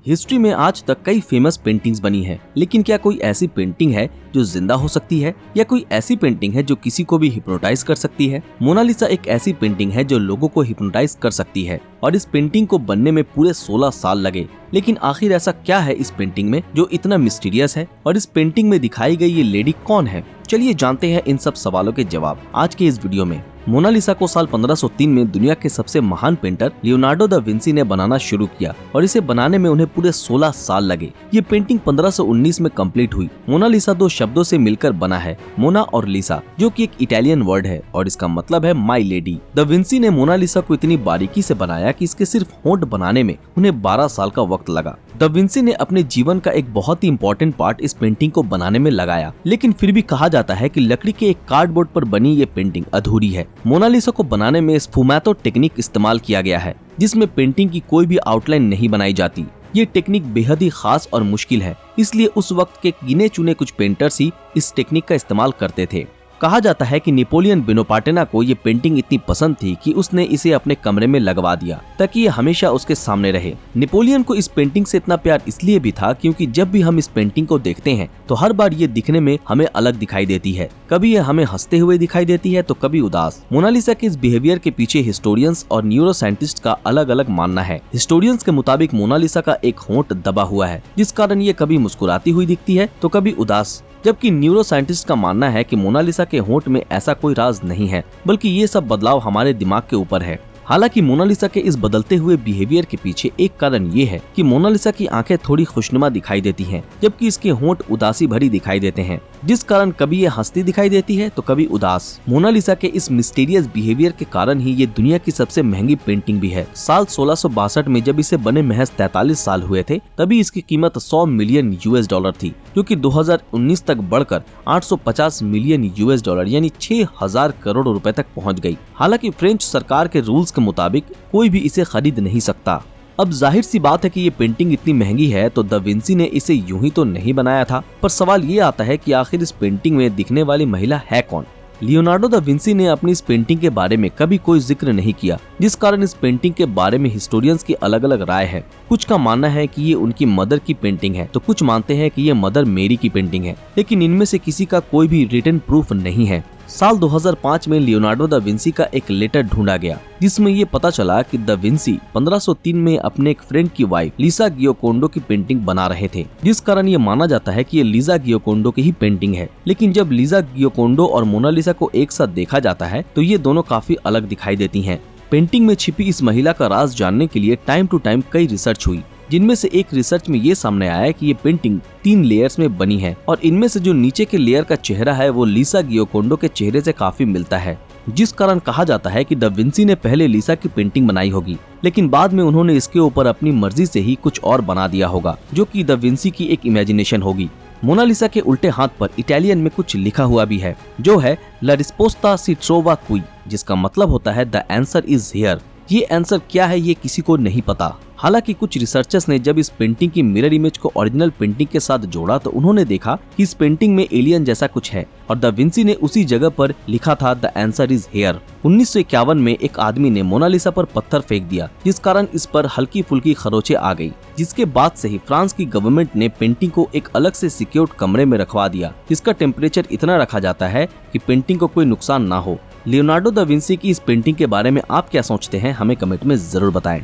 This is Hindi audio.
हिस्ट्री में आज तक कई फेमस पेंटिंग्स बनी हैं, लेकिन क्या कोई ऐसी पेंटिंग है जो जिंदा हो सकती है, या कोई ऐसी पेंटिंग है जो किसी को भी हिप्नोटाइज कर सकती है? मोनालिसा एक ऐसी पेंटिंग है जो लोगों को हिप्नोटाइज कर सकती है और इस पेंटिंग को बनने में पूरे 16 साल लगे। लेकिन आखिर ऐसा क्या है इस पेंटिंग में जो इतना मिस्टीरियस है, और इस पेंटिंग में दिखाई गई ये लेडी कौन है? चलिए जानते हैं इन सब सवालों के जवाब आज के इस वीडियो में। मोनालिसा को साल 1503 में दुनिया के सबसे महान पेंटर लियोनार्डो दा विंसी ने बनाना शुरू किया और इसे बनाने में उन्हें पूरे 16 साल लगे। ये पेंटिंग 1519 में कंप्लीट हुई। मोनालिसा दो शब्दों से मिलकर बना है, मोना और लिसा, जो कि एक इटालियन वर्ड है और इसका मतलब है माई लेडी। दा विंसी ने मोनालिसा को इतनी बारीकी से बनाया कि इसके सिर्फ होंठ बनाने में उन्हें 12 साल का वक्त लगा। दा विंसी ने अपने जीवन का एक बहुत ही इम्पोर्टेंट पार्ट इस पेंटिंग को बनाने में लगाया, लेकिन फिर भी कहा जाता है कि लकड़ी के एक कार्डबोर्ड पर बनी ये पेंटिंग अधूरी है। मोनालिसा को बनाने में स्फुमैतो टेक्निक इस्तेमाल किया गया है, जिसमें पेंटिंग की कोई भी आउटलाइन नहीं बनाई जाती। ये टेक्निक बेहद ही खास और मुश्किल है, इसलिए उस वक्त के गिने चुने कुछ पेंटर्स ही इस टेक्निक का इस्तेमाल करते थे। कहा जाता है कि नेपोलियन बोनापार्टे को ये पेंटिंग इतनी पसंद थी कि उसने इसे अपने कमरे में लगवा दिया ताकि ये हमेशा उसके सामने रहे। नेपोलियन को इस पेंटिंग से इतना प्यार इसलिए भी था क्योंकि जब भी हम इस पेंटिंग को देखते हैं तो हर बार ये दिखने में हमें अलग दिखाई देती है। कभी ये हमें हंसते हुए दिखाई देती है तो कभी उदास। मोनालिसा के इस बिहेवियर के पीछे हिस्टोरियंस और न्यूरो साइंटिस्ट का अलग अलग मानना है। हिस्टोरियंस के मुताबिक मोनालिसा का एक होंठ दबा हुआ है, जिस कारण ये कभी मुस्कुराती हुई दिखती है तो कभी उदास, जबकि न्यूरो साइंटिस्ट का मानना है कि मोनालिसा के होंठ में ऐसा कोई राज नहीं है, बल्कि ये सब बदलाव हमारे दिमाग के ऊपर है। हालांकि मोनालिसा के इस बदलते हुए बिहेवियर के पीछे एक कारण ये है कि मोनालिसा की आंखें थोड़ी खुशनुमा दिखाई देती हैं, जबकि इसके होंठ उदासी भरी दिखाई देते हैं, जिस कारण कभी ये हंसती दिखाई देती है तो कभी उदास। मोनालिसा के इस मिस्टीरियस बिहेवियर के कारण ही ये दुनिया की सबसे महंगी पेंटिंग भी है। साल 1662 में जब इसे बने महज 43 साल हुए थे, तभी इसकी कीमत 100 मिलियन US डॉलर थी, जो कि 2019 तक बढ़कर 850 मिलियन US यानी 6000 करोड़ रुपए तक पहुंच गई। हालांकि फ्रेंच सरकार के रूल्स के मुताबिक कोई भी इसे खरीद नहीं सकता। अब जाहिर सी बात है कि ये पेंटिंग इतनी महंगी है तो दा विंसी ने इसे यूं ही तो नहीं बनाया था, पर सवाल ये आता है कि आखिर इस पेंटिंग में दिखने वाली महिला है कौन? लियोनार्डो दा विंसी ने अपनी इस पेंटिंग के बारे में कभी कोई जिक्र नहीं किया, जिस कारण इस पेंटिंग के बारे में हिस्टोरियंस की अलग अलग राय है। कुछ का मानना है कि ये उनकी मदर की पेंटिंग है, तो कुछ मानते हैं कि ये मदर मेरी की पेंटिंग है, लेकिन इनमें से किसी का कोई भी रिटन प्रूफ नहीं है। साल 2005 में लियोनार्डो दा विंसी का एक लेटर ढूंढा गया, जिसमें ये पता चला कि दा विंसी 1503 में अपने एक फ्रेंड की वाइफ लिसा गियोकोंडो की पेंटिंग बना रहे थे, जिस कारण ये माना जाता है कि ये लिसा गियोकोंडो की ही पेंटिंग है। लेकिन जब लिसा गियोकोंडो और मोनालिसा को एक साथ देखा जाता है तो ये दोनों काफी अलग दिखाई देती हैं। पेंटिंग में छिपी इस महिला का राज जानने के लिए टाइम टू टाइम कई रिसर्च हुई, जिनमें से एक रिसर्च में ये सामने आया कि ये पेंटिंग 3 लेयर्स में बनी है और इनमें से जो नीचे के लेयर का चेहरा है वो लिसा गियोकोंडो के चेहरे से काफी मिलता है, जिस कारण कहा जाता है कि दा विंसी ने पहले लिसा की पेंटिंग बनाई होगी, लेकिन बाद में उन्होंने इसके ऊपर अपनी मर्जी से ही कुछ और बना दिया होगा, जो कि दा विंसी की एक इमेजिनेशन होगी। मोनालिसा के उल्टे हाथ पर इटालियन में कुछ लिखा हुआ भी है, जो है ला रिस्पोस्ता सी ट्रोवा क्वी, जिसका मतलब होता है द आंसर इज हियर। ये आंसर क्या है ये किसी को नहीं पता। हालांकि कुछ रिसर्चर्स ने जब इस पेंटिंग की मिरर इमेज को ओरिजिनल पेंटिंग के साथ जोड़ा तो उन्होंने देखा कि इस पेंटिंग में एलियन जैसा कुछ है और दा विंसी ने उसी जगह पर लिखा था द आंसर इज हियर। 1951 में एक आदमी ने मोनालिसा पर पत्थर फेंक दिया, जिस कारण इस पर हल्की फुल्की खरोंचें आ गई, जिसके बाद से ही फ्रांस की गवर्नमेंट ने पेंटिंग को एक अलग से सिक्योर्ड कमरे में रखवा दिया, जिसका टेम्परेचर इतना रखा जाता है कि पेंटिंग को कोई नुकसान ना हो। लियोनार्डो दा विंसी की इस पेंटिंग के बारे में आप क्या सोचते हैं, हमें कमेंट में जरूर बताएं।